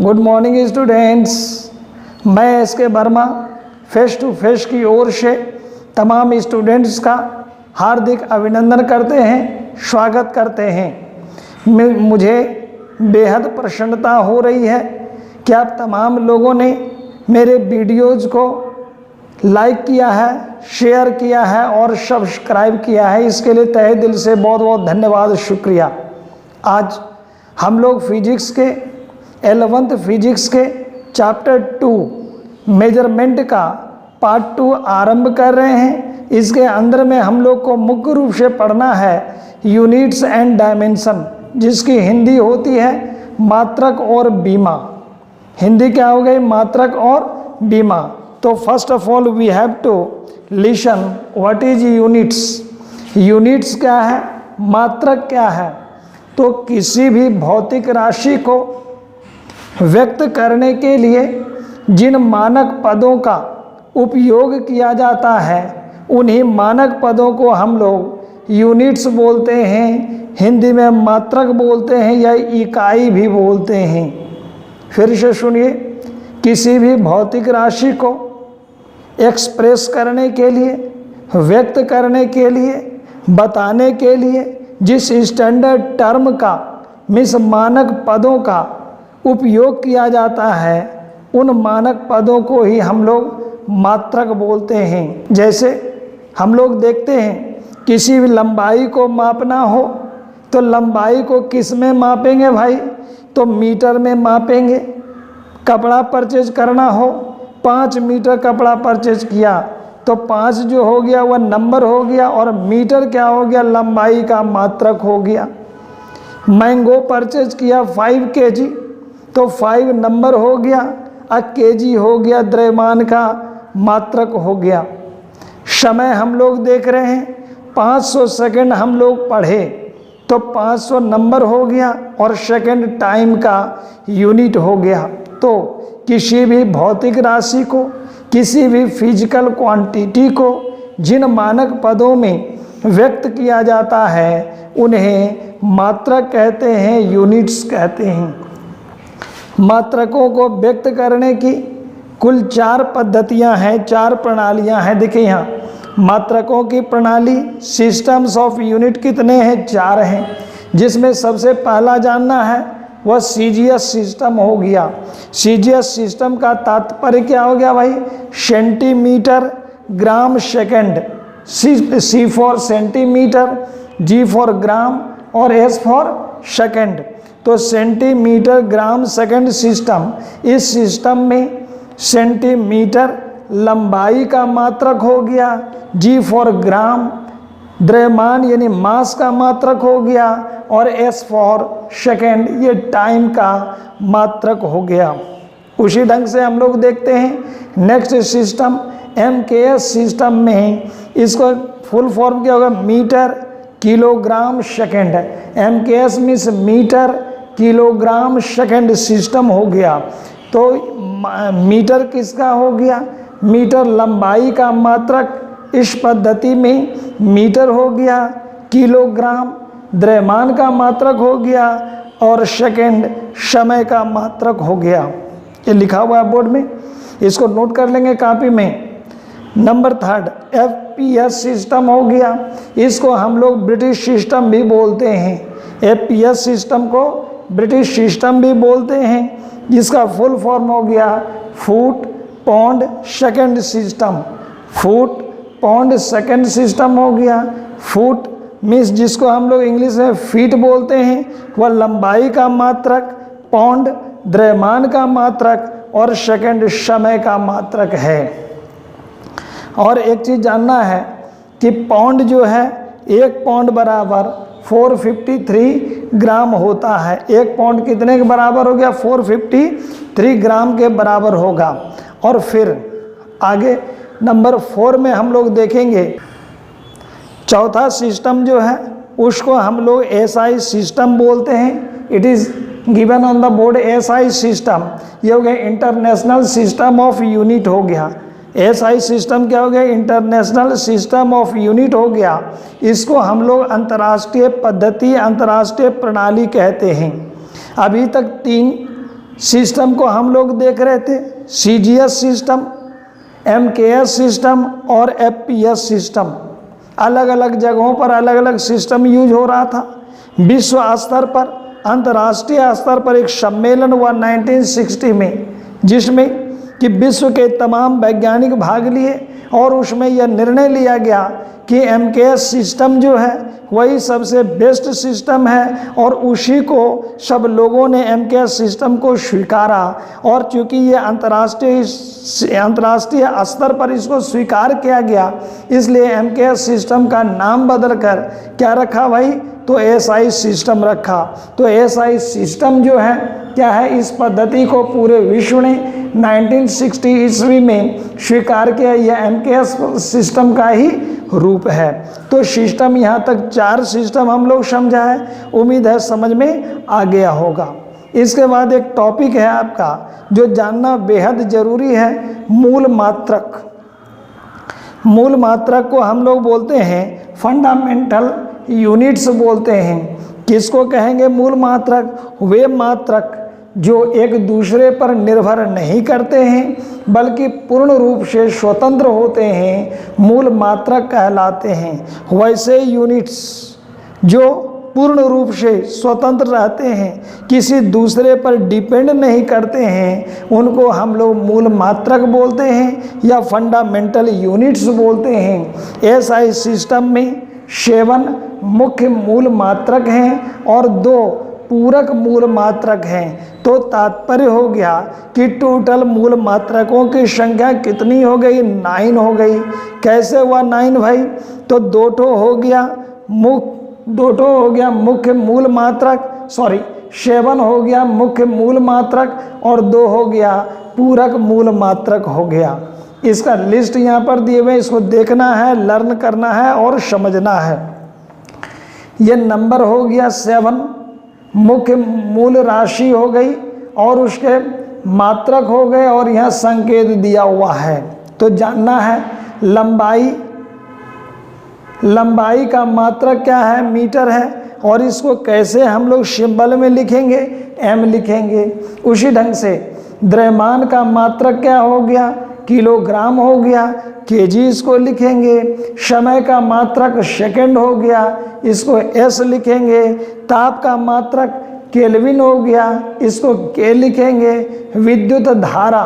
Good morning students. मैं S K. Verma face to face की ओर से तमाम स्टूडेंट्स का हार्दिक अभिनंदन करते हैं, स्वागत करते हैं। मुझे बेहद प्रसन्नता हो रही है कि आप तमाम लोगों ने मेरे वीडियोज़ को लाइक किया है, शेयर किया है और सब्सक्राइब किया है। इसके लिए तहे दिल से बहुत बहुत धन्यवाद, शुक्रिया। आज हम लोग फिजिक्स के 11th फिजिक्स के चैप्टर 2 मेजरमेंट का पार्ट 2 आरंभ कर रहे हैं। इसके अंदर में हम लोग को मुख्य रूप से पढ़ना है यूनिट्स एंड डायमेंशन, जिसकी हिंदी होती है मात्रक और बीमा। हिंदी क्या हो गई? मात्रक और बीमा। तो first of all we have to listen what is units. Units क्या है, मात्रक क्या है? तो किसी भी भौतिक राशि को व्यक्त करने के लिए जिन मानक पदों का उपयोग किया जाता है, उन्हीं मानक पदों को हम लोग यूनिट्स बोलते हैं। हिंदी में मात्रक बोलते हैं या इकाई भी बोलते हैं। फिर से सुनिए, किसी भी भौतिक राशि को एक्सप्रेस करने के लिए, व्यक्त करने के लिए, बताने के लिए जिस स्टैंडर्ड टर्म का, मीन्स मानक पदों का उपयोग किया जाता है, उन मानक पदों को ही हम लोग मात्रक बोलते हैं। जैसे हम लोग देखते हैं किसी भी लंबाई को मापना हो तो लंबाई को किस में मापेंगे भाई? तो मीटर में मापेंगे। कपड़ा परचेज करना हो, 5 मीटर कपड़ा परचेज किया तो 5 जो हो गया वह नंबर हो गया और मीटर क्या हो गया? लंबाई का मात्रक हो गया। मैंगो परचेज किया 5 kg तो 5 नंबर हो गया, केजी हो गया, द्रव्यमान का मात्रक हो गया। समय हम लोग देख रहे हैं 500 सेकंड हम लोग पढ़े तो 500 नंबर हो गया और सेकंड टाइम का यूनिट हो गया। तो किसी भी भौतिक राशि को, किसी भी फिजिकल क्वांटिटी को जिन मानक पदों में व्यक्त किया जाता है, उन्हें मात्रक कहते हैं, यूनिट्स कहते हैं। मात्रकों को व्यक्त करने की कुल 4 पद्धतियां हैं, 4 प्रणालियां हैं। देखिए यहाँ मात्रकों की प्रणाली, सिस्टम्स ऑफ यूनिट कितने हैं? 4 हैं। जिसमें सबसे पहला जानना है वह सीजीएस सिस्टम हो गया। सीजीएस सिस्टम का तात्पर्य क्या हो गया भाई? Centimetre gram second. C for centimetre, G for gram और एस फॉर सेकंड। तो सेंटीमीटर ग्राम सेकंड सिस्टम, इस सिस्टम में सेंटीमीटर लंबाई का मात्रक हो गया, जी फॉर ग्राम द्रव्यमान यानी मास का मात्रक हो गया और एस फॉर सेकेंड ये टाइम का मात्रक हो गया। उसी ढंग से हम लोग देखते हैं नेक्स्ट सिस्टम एमकेएस सिस्टम में, इसको फुल फॉर्म क्या होगा? Metre kilogram second. MKS means metre kilogram second system हो गया। तो मीटर किसका हो गया? मीटर लंबाई का मात्रक इस पद्धति में मीटर हो गया, किलोग्राम द्रव्यमान का मात्रक हो गया और सेकंड समय का मात्रक हो गया। ये लिखा हुआ है बोर्ड में, इसको नोट कर लेंगे कॉपी में। नंबर 3 एफपीएस सिस्टम हो गया। इसको हम लोग ब्रिटिश सिस्टम भी बोलते हैं। एफपीएस सिस्टम को ब्रिटिश सिस्टम भी बोलते हैं, जिसका फुल फॉर्म हो गया foot pound second system. Foot pound second system हो गया। फुट मीन्स जिसको हम लोग इंग्लिश में फीट बोलते हैं, वह लंबाई का मात्रक, पाउंड द्रव्यमान का मात्रक और सेकंड समय का मात्रक है। और एक चीज़ जानना है कि पाउंड जो है, 1 पाउंड बराबर 453 ग्राम होता है। 1 पाउंड कितने के बराबर हो गया? 453 ग्राम के बराबर होगा। और फिर आगे नंबर 4 में हम लोग देखेंगे चौथा सिस्टम जो है उसको हम लोग एसआई सिस्टम बोलते हैं। It is given on the board SI system. ये हो गया इंटरनेशनल सिस्टम ऑफ यूनिट हो गया। एसआई सिस्टम क्या हो गया? इंटरनेशनल सिस्टम ऑफ यूनिट हो गया। इसको हम लोग अंतर्राष्ट्रीय पद्धति, अंतर्राष्ट्रीय प्रणाली कहते हैं। अभी तक 3 सिस्टम को हम लोग देख रहे थे, CGS सिस्टम, MKS सिस्टम और FPS सिस्टम। अलग अलग जगहों पर अलग अलग सिस्टम यूज हो रहा था। विश्व स्तर पर, अंतर्राष्ट्रीय स्तर पर एक सम्मेलन हुआ 1960 में, जिसमें कि विश्व के तमाम वैज्ञानिक भाग लिए और उसमें यह निर्णय लिया गया कि MKS सिस्टम जो है वही सबसे बेस्ट सिस्टम है और उसी को सब लोगों ने MKS सिस्टम को स्वीकारा। और चूँकि ये अंतर्राष्ट्रीय स्तर पर इसको स्वीकार किया गया, इसलिए MKS सिस्टम का नाम बदलकर क्या रखा भाई, तो SI सिस्टम रखा। तो SI सिस्टम जो है क्या है, इस पद्धति को पूरे विश्व ने 1960 ईस्वी में स्वीकार किया। यह MKS सिस्टम का ही रूप है। तो सिस्टम यहाँ तक 4 सिस्टम हम लोग समझा है, उम्मीद है समझ में आ गया होगा। इसके बाद एक टॉपिक है आपका जो जानना बेहद जरूरी है, मूल मात्रक। मूल मात्रक को हम लोग बोलते हैं फंडामेंटल यूनिट्स बोलते हैं। किसको कहेंगे मूल मात्रक? वे मात्रक जो एक दूसरे पर निर्भर नहीं करते हैं बल्कि पूर्ण रूप से स्वतंत्र होते हैं, मूल मात्रक कहलाते हैं। वैसे यूनिट्स जो पूर्ण रूप से स्वतंत्र रहते हैं, किसी दूसरे पर डिपेंड नहीं करते हैं, उनको हम लोग मूल मात्रक बोलते हैं या फंडामेंटल यूनिट्स बोलते हैं। SI सिस्टम में 7 मुख्य मूल मात्रक हैं और 2 पूरक मूल मात्रक हैं। तो तात्पर्य हो गया कि टोटल मूल मात्रकों की संख्या कितनी हो गई? 9 हो गई। कैसे हुआ 9 भाई? तो 2 हो गया मुख्य मूल मात्रक, 7 हो गया मुख्य मूल मात्रक और 2 हो गया पूरक मूल मात्रक हो गया। इसका लिस्ट यहाँ पर दिए हुए, इसको देखना है, लर्न करना है और समझना है। ये नंबर हो गया 7, मुख्य मूल राशि हो गई और उसके मात्रक हो गए और यहाँ संकेत दिया हुआ है। तो जानना है लंबाई का मात्रक क्या है? मीटर है। और इसको कैसे हम लोग सिंबल में लिखेंगे? M लिखेंगे। उसी ढंग से द्रव्यमान का मात्रक क्या हो गया? किलोग्राम हो गया। kg इसको लिखेंगे। समय का मात्रक सेकंड हो गया, इसको S लिखेंगे। ताप का मात्रक केल्विन हो गया, इसको K लिखेंगे। विद्युत धारा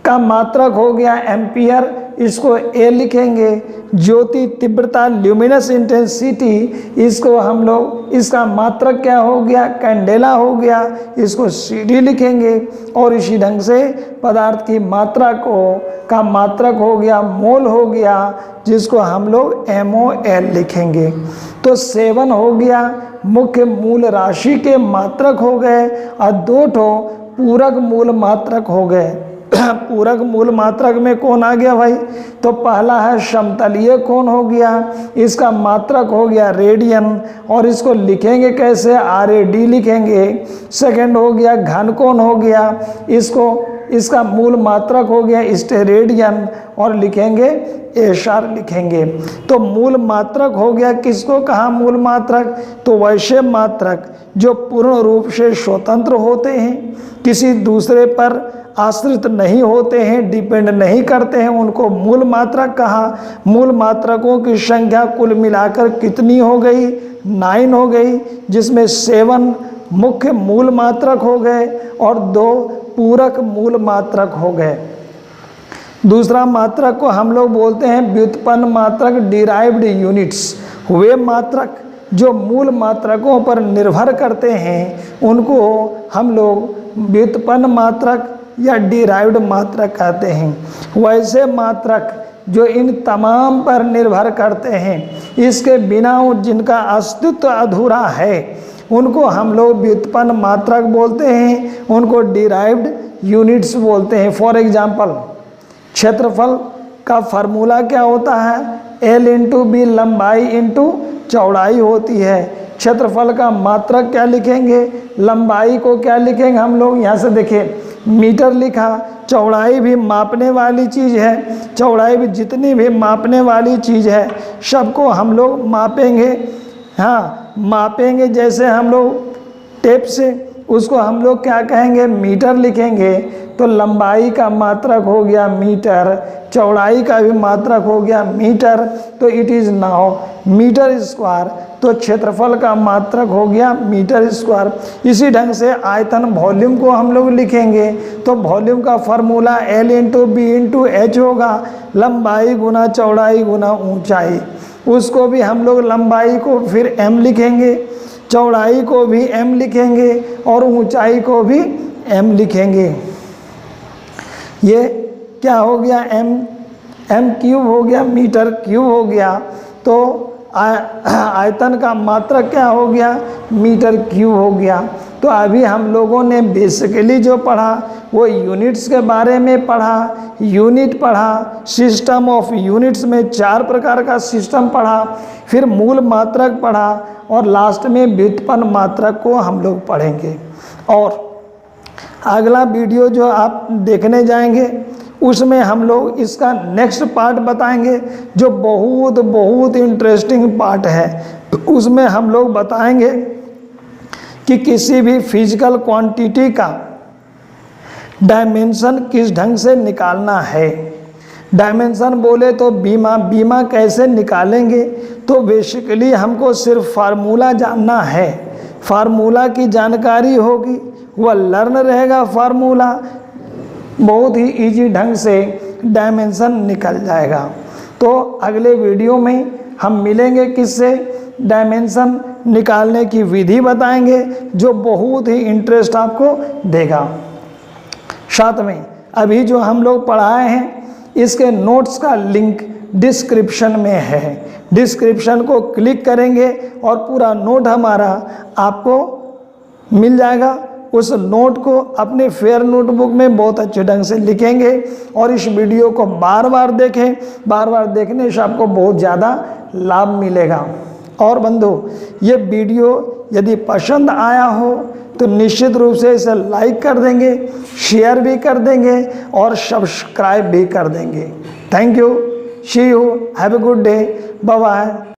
का मात्रक हो गया एम्पियर, इसको A लिखेंगे। ज्योति तीव्रता ल्यूमिनस इंटेंसिटी, इसको हम लोग, इसका मात्रक क्या हो गया? कैंडेला हो गया, इसको CD लिखेंगे। और इसी ढंग से पदार्थ की मात्रा का मात्रक हो गया मोल हो गया, जिसको हम लोग MOL लिखेंगे। तो 7 हो गया मुख्य मूल राशि के मात्रक हो गए और 2 पूरक मूल मात्रक हो गए। पूरक मूल मात्रक में कौन आ गया भाई? तो पहला है समतलीय कोण हो गया, इसका मात्रक हो गया रेडियन और इसको लिखेंगे कैसे? RAD लिखेंगे। सेकंड हो गया घन कोण हो गया, इसका मूल मात्रक हो गया स्टेरेडियन और लिखेंगे SR लिखेंगे। तो मूल मात्रक हो गया, किसको कहा मूल मात्रक? तो वैसे मात्रक जो पूर्ण रूप से स्वतंत्र होते हैं, किसी दूसरे पर आश्रित नहीं होते हैं, डिपेंड नहीं करते हैं, उनको मूल मात्रक कहा। मूल मात्रकों की संख्या कुल मिलाकर कितनी हो गई? 9 हो गई, जिसमें 7 मुख्य मूल मात्रक हो गए और 2 पूरक मूल मात्रक हो गए। दूसरा मात्रक को हम लोग बोलते हैं व्युत्पन्न मात्रक, डिराइव्ड यूनिट्स। वे मात्रक जो मूल मात्रकों पर निर्भर करते हैं, उनको हम लोग व्युत्पन्न मात्रक या डिराइव्ड मात्रक कहते हैं। वैसे मात्रक जो इन तमाम पर निर्भर करते हैं, इसके बिना जिनका अस्तित्व अधूरा है, उनको हम लोग व्युत्पन्न मात्रक बोलते हैं, उनको डिराइव्ड यूनिट्स बोलते हैं। फॉर एग्जाम्पल, क्षेत्रफल का फार्मूला क्या होता है? L × B, लंबाई × चौड़ाई होती है। क्षेत्रफल का मात्रक क्या लिखेंगे? लंबाई को क्या लिखेंगे हम लोग? यहाँ से देखिए, मीटर लिखा। चौड़ाई भी मापने वाली चीज़ है, चौड़ाई भी जितनी भी मापने वाली चीज़ है सबको हम लोग मापेंगे। हाँ, मापेंगे जैसे हम लोग टेप से उसको हम लोग क्या कहेंगे, मीटर लिखेंगे। तो लंबाई का मात्रक हो गया मीटर, चौड़ाई का भी मात्रक हो गया मीटर, तो it is now metre square. तो क्षेत्रफल का मात्रक हो गया मीटर स्क्वायर। इसी ढंग से आयतन वॉल्यूम को हम लोग लिखेंगे, तो वॉल्यूम का formula L into B into H होगा, लंबाई गुना चौड़ाई गुना ऊंचाई। उसको भी हम लोग लंबाई को फिर m लिखेंगे, चौड़ाई को भी m लिखेंगे और ऊंचाई को भी m लिखेंगे। ये क्या हो गया, m क्यूब हो गया, मीटर क्यूब हो गया। तो आयतन का मात्रक क्या हो गया, मीटर क्यूब हो गया। तो अभी हम लोगों ने बेसिकली जो पढ़ा वो यूनिट्स के बारे में पढ़ा, यूनिट पढ़ा, सिस्टम ऑफ यूनिट्स में 4 प्रकार का सिस्टम पढ़ा, फिर मूल मात्रक पढ़ा और लास्ट में व्युत्पन्न मात्रक को हम लोग पढ़ेंगे। और अगला वीडियो जो आप देखने जाएंगे उसमें हम लोग इसका नेक्स्ट पार्ट बताएंगे, जो बहुत बहुत इंटरेस्टिंग पार्ट है। उसमें हम लोग बताएंगे कि किसी भी फिजिकल क्वांटिटी का डायमेंशन किस ढंग से निकालना है। डायमेंशन बोले तो बीमा कैसे निकालेंगे, तो बेसिकली हमको सिर्फ फार्मूला जानना है, फार्मूला की जानकारी होगी, वह लर्न रहेगा फार्मूला, बहुत ही इजी ढंग से डायमेंशन निकल जाएगा। तो अगले वीडियो में हम मिलेंगे, किससे, डायमेंशन निकालने की विधि बताएंगे, जो बहुत ही इंटरेस्ट आपको देगा। साथ में अभी जो हम लोग पढ़ाए हैं इसके नोट्स का लिंक डिस्क्रिप्शन में है, डिस्क्रिप्शन को क्लिक करेंगे और पूरा नोट हमारा आपको मिल जाएगा। उस नोट को अपने फेयर नोटबुक में बहुत अच्छे ढंग से लिखेंगे और इस वीडियो को बार बार देखें, बार बार देखने से आपको बहुत ज़्यादा लाभ मिलेगा। और बंधु, ये वीडियो यदि पसंद आया हो तो निश्चित रूप से इसे लाइक कर देंगे, शेयर भी कर देंगे और सब्सक्राइब भी कर देंगे। Thank you, see you, have a good day, bye bye.